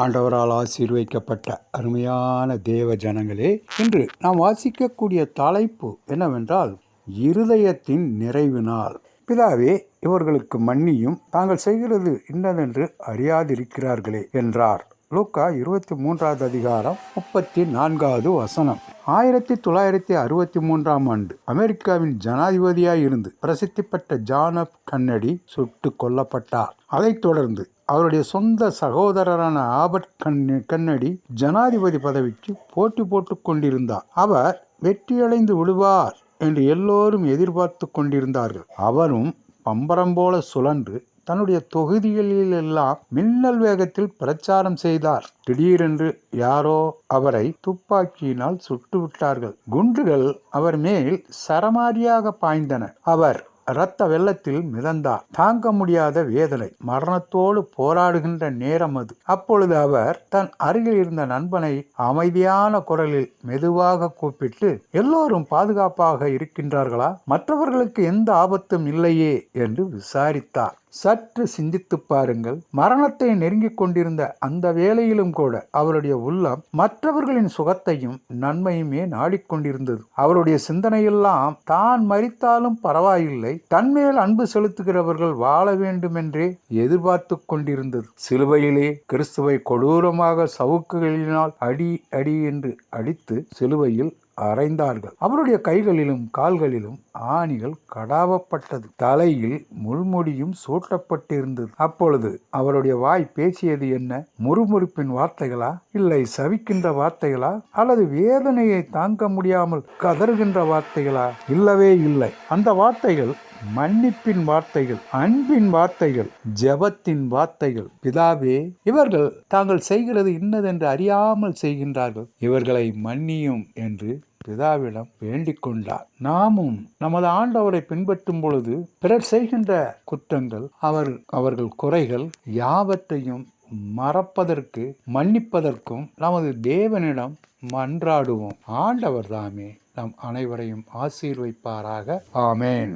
ஆண்டவரால் ஆசீர்வதிக்கப்பட்ட அருமையான தேவ ஜனங்களே, இன்று நாம் வாசிக்கக்கூடிய தலைப்பு என்னவென்றால், இருதயத்தின் நிறைவு நாள். பிதாவே, இவர்களுக்கு மன்னியும், தாங்கள் செய்கிறது இன்னதென்று அறியாதிருக்கிறார்களே என்றார். லூக்கா 23வது அதிகாரம் 34வது வசனம். 1963ஆம் ஆண்டு அமெரிக்காவின் ஜனாதிபதியாய் இருந்து பிரசித்தி பெற்ற ஜான் எஃப் கென்னடி சுட்டு கொல்லப்பட்டார். அதைத் தொடர்ந்து அவருடைய சொந்த சகோதரரான ஆபர்ட் கென்னடி ஜனாதிபதி பதவிக்கு போட்டி போட்டுக் கொண்டிருந்தார். அவர் வெற்றியடைந்து விடுவார் என்று எல்லோரும் எதிர்பார்த்து கொண்டிருந்தார்கள். அவரும் பம்பரம் போல சுழன்று தன்னுடைய தொகுதிகளில் எல்லாம் மின்னல் வேகத்தில் பிரச்சாரம் செய்தார். திடீரென்று யாரோ அவரை துப்பாக்கியினால் சுட்டுவிட்டார்கள். குண்டுகள் அவர் மேல் சரமாரியாக பாய்ந்தன. அவர் இரத்த வெள்ளத்தில் மிதந்தார். தாங்க முடியாத வேதனை, மரணத்தோடு போராடுகின்ற நேரம் அது. அப்பொழுது அவர் தன் அருகில் இருந்த நண்பனை அமைதியான குரலில் மெதுவாக கூப்பிட்டு, எல்லோரும் பாதுகாப்பாக இருக்கின்றார்களா? மற்றவர்களுக்கு எந்த ஆபத்தும் இல்லையே என்று விசாரித்தார். சற்று சிந்தித்து பாருங்கள். மரணத்தை நெருங்கிக் கொண்டிருந்த அந்த வேளையிலும் கூட அவருடைய உள்ளம் மற்றவர்களின் சுகத்தையும் நன்மையுமே நாடிக்கொண்டிருந்தது. அவருடைய சிந்தனையெல்லாம் தான் மரித்தாலும் பரவாயில்லை, தன்மேல் அன்பு செலுத்துகிறவர்கள் வாழ வேண்டுமென்றே எதிர்பார்த்து கொண்டிருந்தது. சிலுவையிலே கிறிஸ்துவை கொடூரமாக சவுக்குகளினால் அடி அடி என்று அடித்து சிலுவையில் அறைந்தார்கள். அவருடைய கைகளிலும் கால்களிலும் ஆணிகள் கடாவப்பட்டது. தலையில் முள்முடியும் சூட்டப்பட்டிருந்தது. அப்பொழுது அவருடைய வாய் பேசியது என்ன? முறுமுறுப்பின் வார்த்தைகளா? இல்லை சவிக்கின்ற வார்த்தைகளா? அல்லது வேதனையை தாங்க முடியாமல் கதறுகின்ற வார்த்தைகளா? இல்லவே இல்லை. அந்த வார்த்தைகள் மன்னிப்பின் வார்த்தைகள், அன்பின் வார்த்தைகள், ஜெபத்தின் வார்த்தைகள். பிதாவே, இவர்கள் தாங்கள் செய்கிறது இன்னதென்று அறியாமல் செய்கின்றார்கள், இவர்களை மன்னியும் என்று பிதாவிடம் வேண்டிக் கொண்டார். நாமும் நமது ஆண்டவரை பின்பற்றும் பொழுது பிறர் செய்கின்ற குற்றங்கள், அவர்கள் குறைகள் யாவற்றையும் மறப்பதற்கு, மன்னிப்பதற்கும் நமது தேவனிடம் மன்றாடுவோம். ஆண்டவர் தாமே நம் அனைவரையும் ஆசீர்வதிப்பாராக. ஆமேன்.